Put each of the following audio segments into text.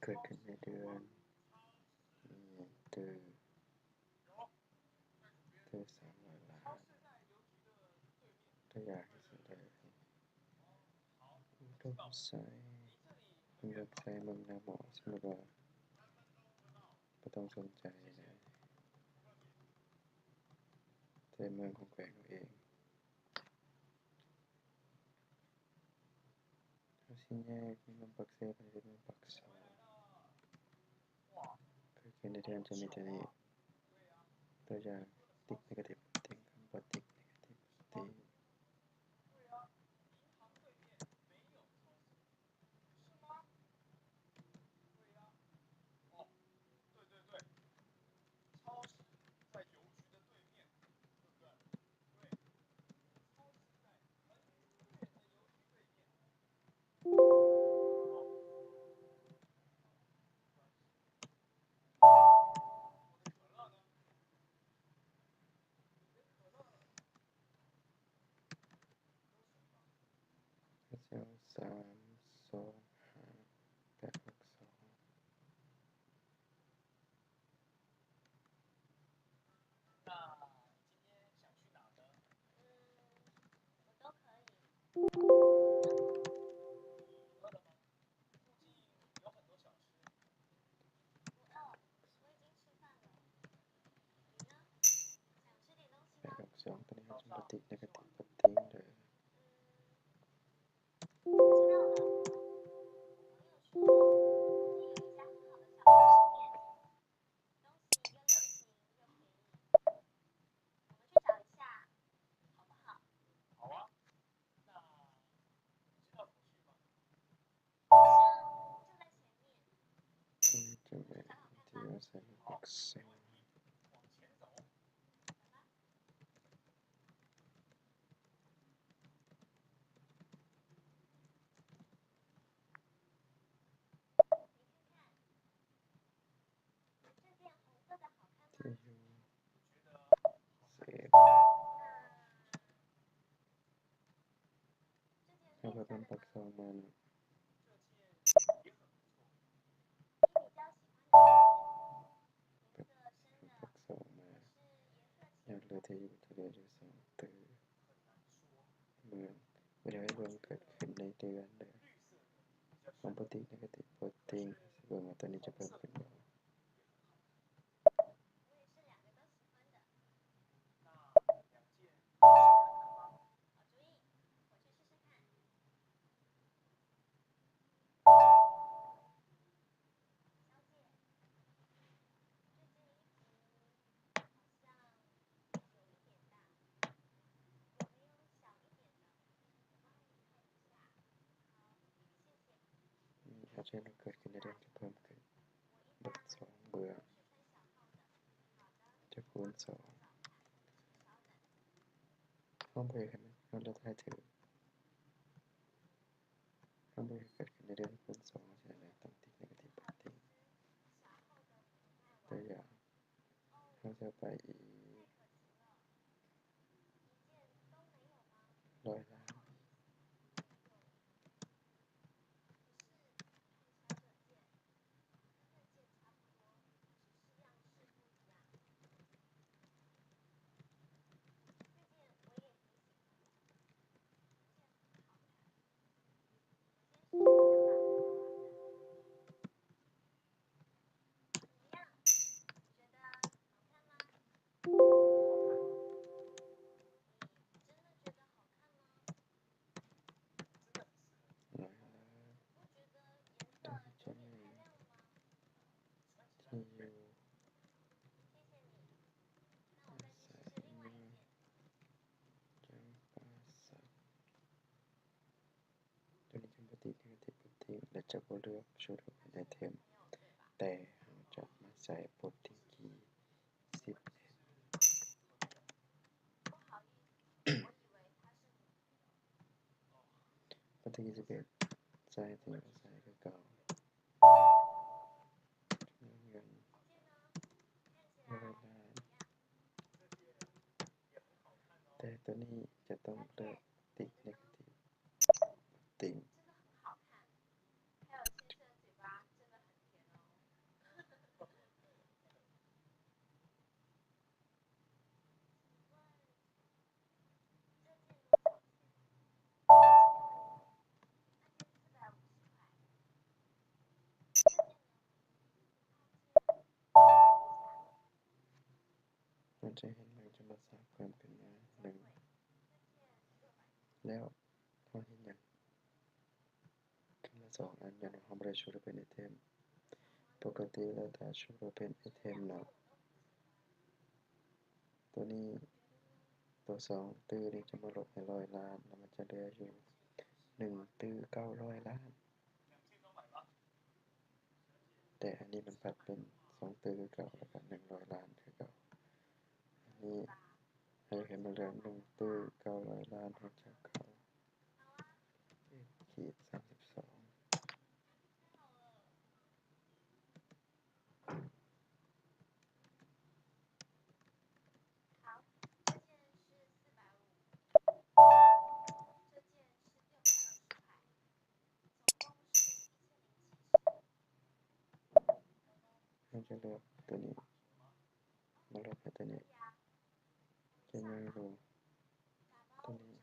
เกิดขึ้นในเดือนมี300 ล้านตัวอย่างที่สุดเลยรูปใส่เลือกใส่เมืองนาหมอสมมติว่าไม่ต้องสนใจนะใจเมืองของแขวงตัวเองเขาชี้แยกเมืองปักเซไปที่เมืองปักเซาเกิดขึ้นในเดือนจะมีตัวนี้ตัวอย่างติ๊กเนกาทีฟติ๊กคำว่าติ๊กเนกาทีฟติ๊กเจ้า325 862862ตัวนี้จะมาติ๊กเนกาทีฟติ๊กเลยจะเป็นที่ว่าใส่ปักเซลที่อยู่เซฟถ้าเราเป็นปักเซลมานะปักเซลมาอยากเลยที่อยู่ทะเลที่สองตือเมืองไม่ได้ให้เมืองเกิดขึ้นในเดือนเลยของปฏิกเนกาทีฟโปรตีนเมืองตัวนี้จะเพิ่มขึ้นเยอะอาจจะเกิดขึ้นในเดือนจะเพิ่มขึ้นลบ2เมืองจะคูณ2ห้องบริหารเราเลือกให้ถือห้องบริหารเกิดขึ้นในเดือนคูณ2ใช่ไหมต้องติ๊กเนกาทีฟโปรตีนตัวอย่างเราจะไปอีก100 ล้านตัวจะมีที่อยู่อาศัยเมืองจำปาสักตัวนี้จำปาติกเนกาทีฟโปรตีนและจะบ่เลือกชุดเป็นไอเทมแต่เราจะมาใส่โปรตีนกี่11โปรตีน11ใส่ที่เราใส่คือเก่าเงิน100 ล้านแต่ตัวนี้จะต้องเลือกติ๊กเนกาทีฟติง จะเห็นหนึ่งจำนวน3เพิ่มขึ้นมา1แล้วเราเห็นอย่างขึ้นมา2อันอย่างเราไม่ได้ชูเป็นไอเทมปกติแล้วถ้าชูเป็นไอเทมเนาะตัวนี้ตัว2ตื้อนี่จะมาลดให้100 ล้านแล้วมันจะเหลืออยู่1ตื้อ900 ล้านแต่อันนี้มันปัดเป็น2ตื้อเก่าแล้วก็100 ล้านคือเก่าอันนี้ให้เห็นมันเหลือ1ตื้อ900 ล้านหักจากเก่าขีด32เราจะเลือกตัวนี้มาลบให้ตัวนี้จะยังรู้ตัวนี้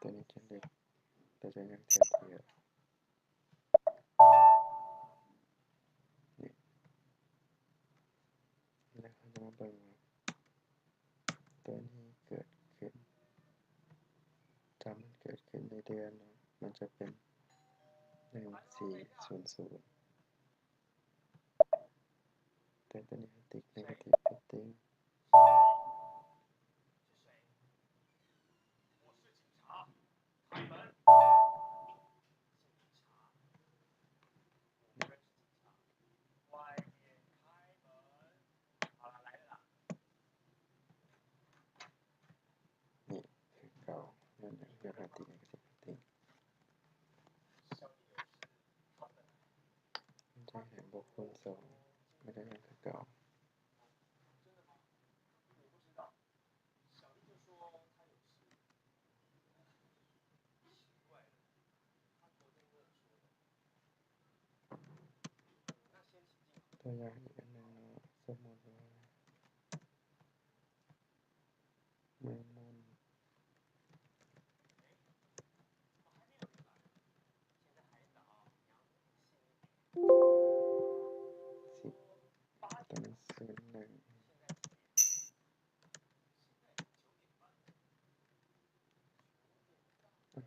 ตัวนี้จะเลือกแต่จะยังเทียบเทียบนี่แล้วเราจะมาเบิ่งว่าตัวนี้เกิดขึ้นถ้ามันเกิดขึ้นในเดือนเนาะมันจะเป็น1400แต่ตัวนี้ติ๊ก negative setting นี่คือเก่านั่นเรียกว่าติ๊ก negative setting มันจะเห็นบวกคูณ2มันจะยังคือเก่าตัวอย่างอีกอันหนึ่งเนาะสมมติว่าเมืองนนท์10ตัวนี้01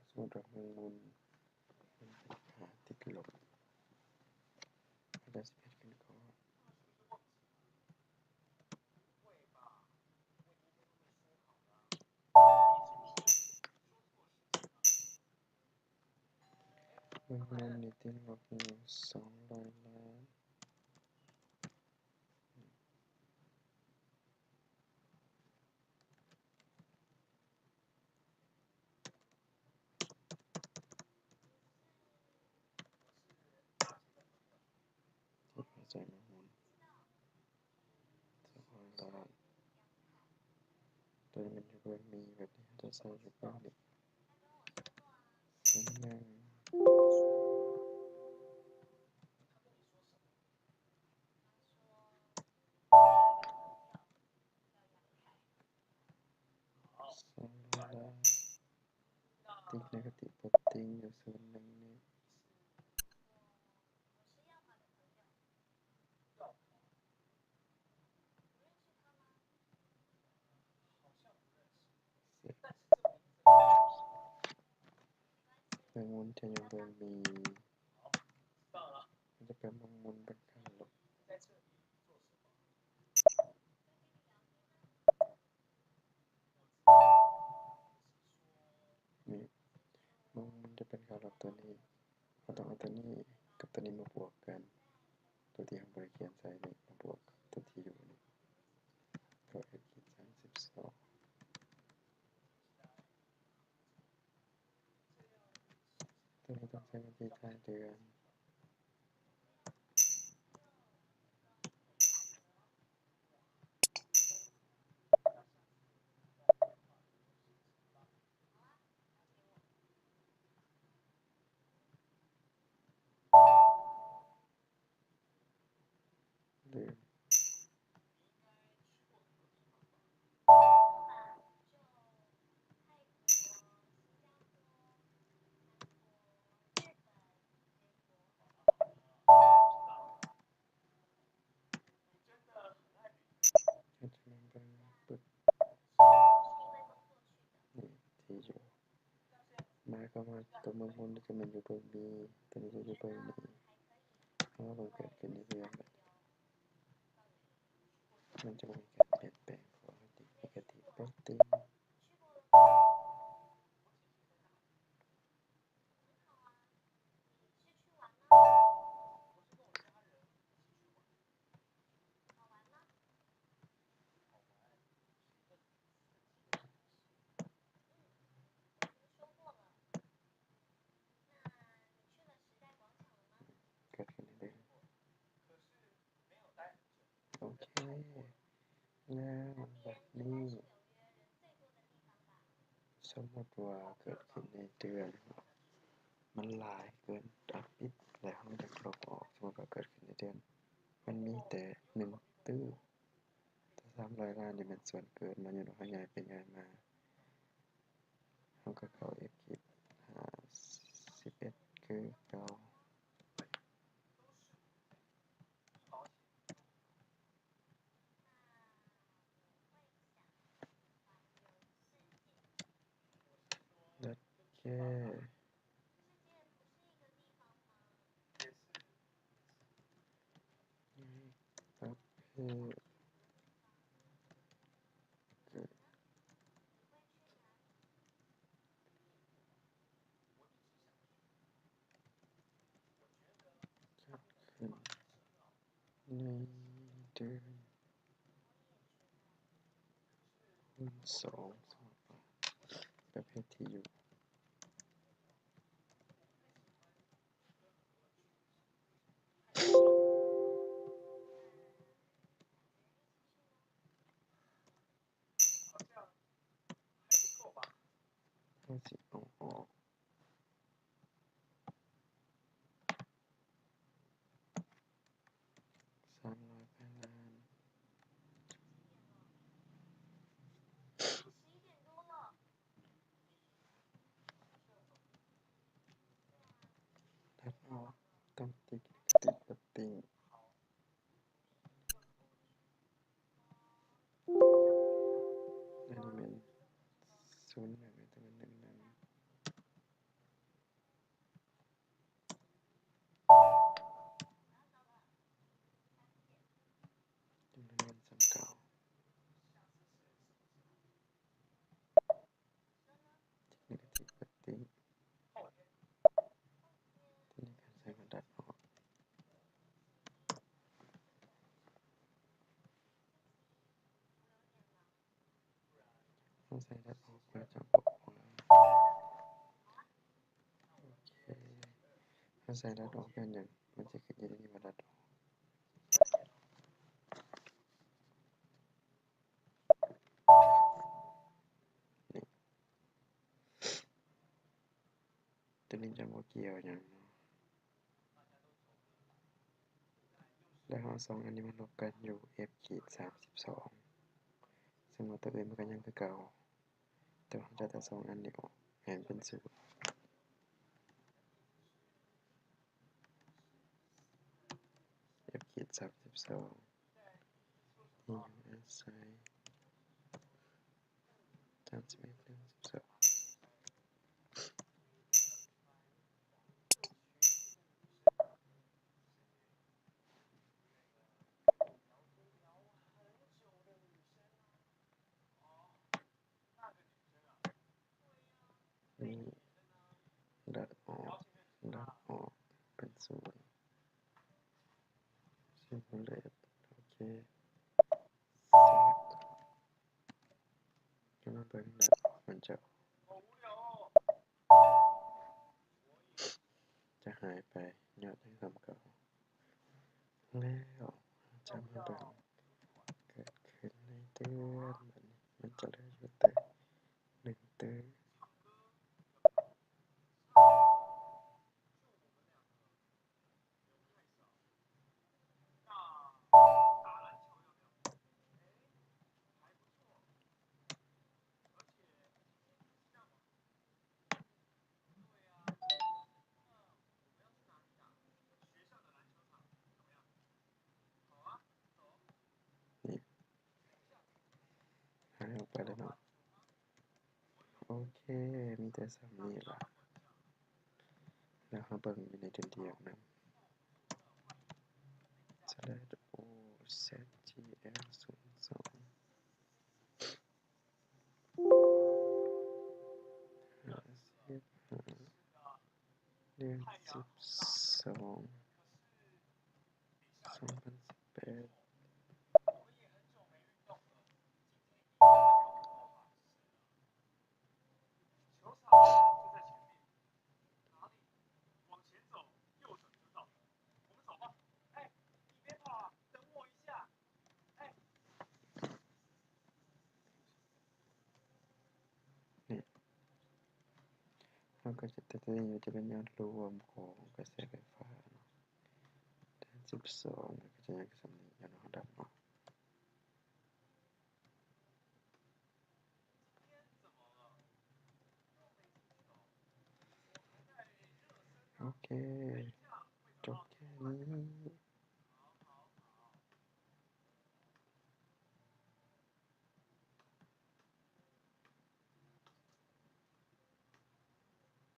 สมมติว่าเมืองนนท์มันเป็นติดลบได้11ขึ้นก่อนเมืองนนท์นี่ติดลบอยู่200 ล้านที่พอใจเมืองนนท์200 ล้านตัวนี้มันอยู่แบบมีแบบนี้จะใส่อยู่แบบนี้200 ล้านติ๊ก negative setting อยู่01นี่เมืองนนท์จะอยู่แบบมีมันจะเป็นเมืองนนท์เป็นค่าลบนี่เมืองนนท์จะเป็นค่าลบตัวนี้เราต้องเอาตัวนี้กับตัวนี้มาบวกกันตัวที่เราบริเขียนใส่นี่มาบวกกับตัวที่อยู่นี่ก็ขีด32ตัวนี้ต้องใช้วิธีท้ายเดือนหรือ ก็มาตัวเมืองบนก็มันอยู่เบิ่ง B ตัวนี้ก็อยู่เบิ่ง D เพราะว่ามันเกิดขึ้นในเดือนมันจะมีการเปลี่ยนแปลงปกติปกติปกติเกิดขึ้นในเดือนโอเคแล้วแบบนี้สมมติว่าเกิดขึ้นในเดือนมันหลายเกินอาทิตย์แล้วมันจะลบออกสมมติว่าเกิดขึ้นในเดือนมันมีแต่1ตื้อถ้า300 ล้านนี่มันส่วนเกินมันอยู่ว่าใหญ่ไปใหญ่มาเราก็เข้า f ขีด51คือเก่าโอเคประเภทเกิดขึ้นในเดือนคูณ2สมมติว่าประเภทที่อยู่เราสิเอาออก300 ล้านตัดออกต้องติ๊กกับติ้งอันนี้มัน01แต่มัน11จำนวนเงินซ้ำเก่านี่ก็ติ๊กกับติ้งทีนี้การใช้มันตัดออกต้องใช้ตัดออกเพื่อจะบอกว่าโอเคถ้าใส่ตัดออกเป็นอย่างมันจะขึ้นอยู่ในนี้ว่าตัดออกนี่ตัวนี้จะบ่เกี่ยวอย่างเนาะแล้วเอาสองอันนี้มันลบกันอยู่ f ขีด32ซึ่งว่าตัวอื่นมันก็ยังคือเก่าแต่ว่าเราจะตัดสองอันนี้ออกให้มันเป็น0f ขีด32ที่อยู่อาศัย31เรื่อง12นี่ดัดออกเป็น0ซึ่งผมเลยโอเคจะมาเบิ่งดัดออกมันจะหายไปยอดยังคำเก่าแล้วจะมาเบิ่งเกิดขึ้นในเดือนมันจะเหลืออยู่แต่1ตื้อนี่หายออกไปแล้วเนาะโอเคมีแต่ซ้ำนี่ล่ะ แล้วเขาเบิ่งอยู่ในเดือนเดียวนะ/o zgl 02 55 เดือน12 2018นี่เราก็จะแต่ตัวนี้จะเป็นยอดรวมของกระแสไฟฟ้าเนาะเดือน12ก็จะยังสำนีกันเนาะดับเนาะโอเคจบแค่นี้